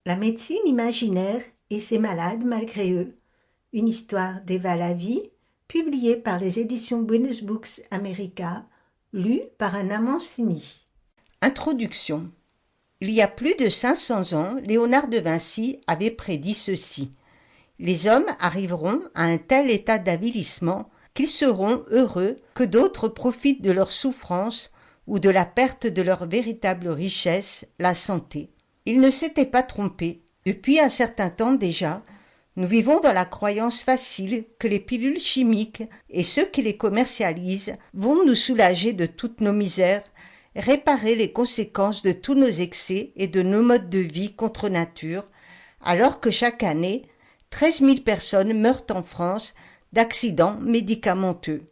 La médecine imaginaire et ses malades malgré eux. Une histoire d'Eva Lavie, publiée par les éditions Buenos Books America, lue par Anna Mancini. Introduction. Il y a plus de 500 ans, Léonard de Vinci avait prédit ceci. Les hommes arriveront à un tel état d'avilissement qu'ils seront heureux que d'autres profitent de leur souffrance ou de la perte de leur véritable richesse, la santé. Il ne s'était pas trompé. Depuis un certain temps déjà, nous vivons dans la croyance facile que les pilules chimiques et ceux qui les commercialisent vont nous soulager de toutes nos misères, réparer les conséquences de tous nos excès et de nos modes de vie contre nature, alors que chaque année, 13 000 personnes meurent en France d'accidents médicamenteux.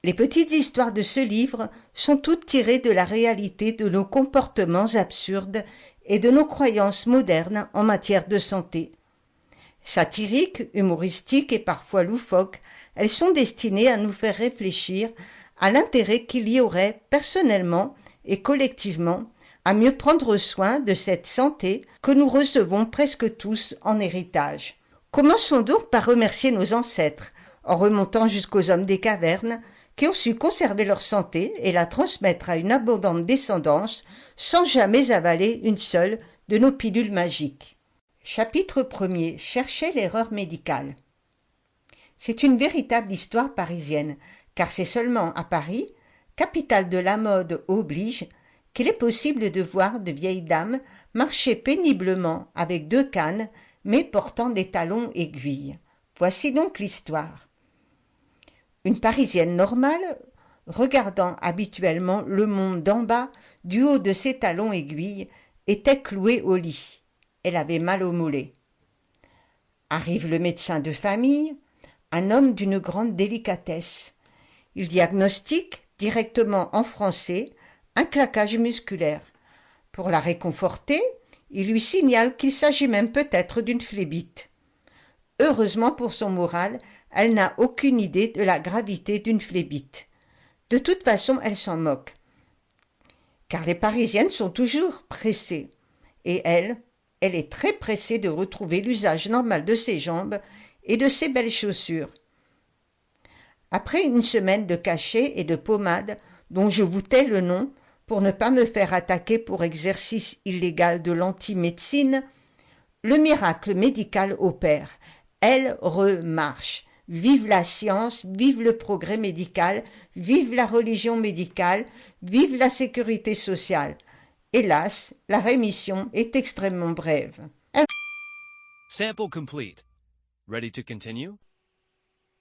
Les petites histoires de ce livre sont toutes tirées de la réalité de nos comportements absurdes et de nos croyances modernes en matière de santé. Satiriques, humoristiques et parfois loufoques, elles sont destinées à nous faire réfléchir à l'intérêt qu'il y aurait personnellement et collectivement à mieux prendre soin de cette santé que nous recevons presque tous en héritage. Commençons donc par remercier nos ancêtres, en remontant jusqu'aux hommes des cavernes, qui ont su conserver leur santé et la transmettre à une abondante descendance sans jamais avaler une seule de nos pilules magiques. Chapitre 1er. Chercher l'erreur médicale. C'est une véritable histoire parisienne, car c'est seulement à Paris, capitale de la mode oblige, qu'il est possible de voir de vieilles dames marcher péniblement avec 2 cannes, mais portant des talons aiguilles. Voici donc l'histoire. Une Parisienne normale, regardant habituellement le monde d'en bas, du haut de ses talons aiguilles, était clouée au lit. Elle avait mal au mollet. Arrive le médecin de famille, un homme d'une grande délicatesse. Il diagnostique, directement en français, un claquage musculaire. Pour la réconforter, il lui signale qu'il s'agit même peut-être d'une phlébite. Heureusement pour son moral, elle n'a aucune idée de la gravité d'une phlébite. De toute façon, elle s'en moque. Car les Parisiennes sont toujours pressées. Et elle est très pressée de retrouver l'usage normal de ses jambes et de ses belles chaussures. Après une semaine de cachets et de pommades, dont je vous tais le nom, pour ne pas me faire attaquer pour exercice illégal de l'antimédecine, le miracle médical opère. Elle remarche. Vive la science, vive le progrès médical, vive la religion médicale, vive la sécurité sociale. Hélas, la rémission est extrêmement brève. Sample complete. Ready to continue?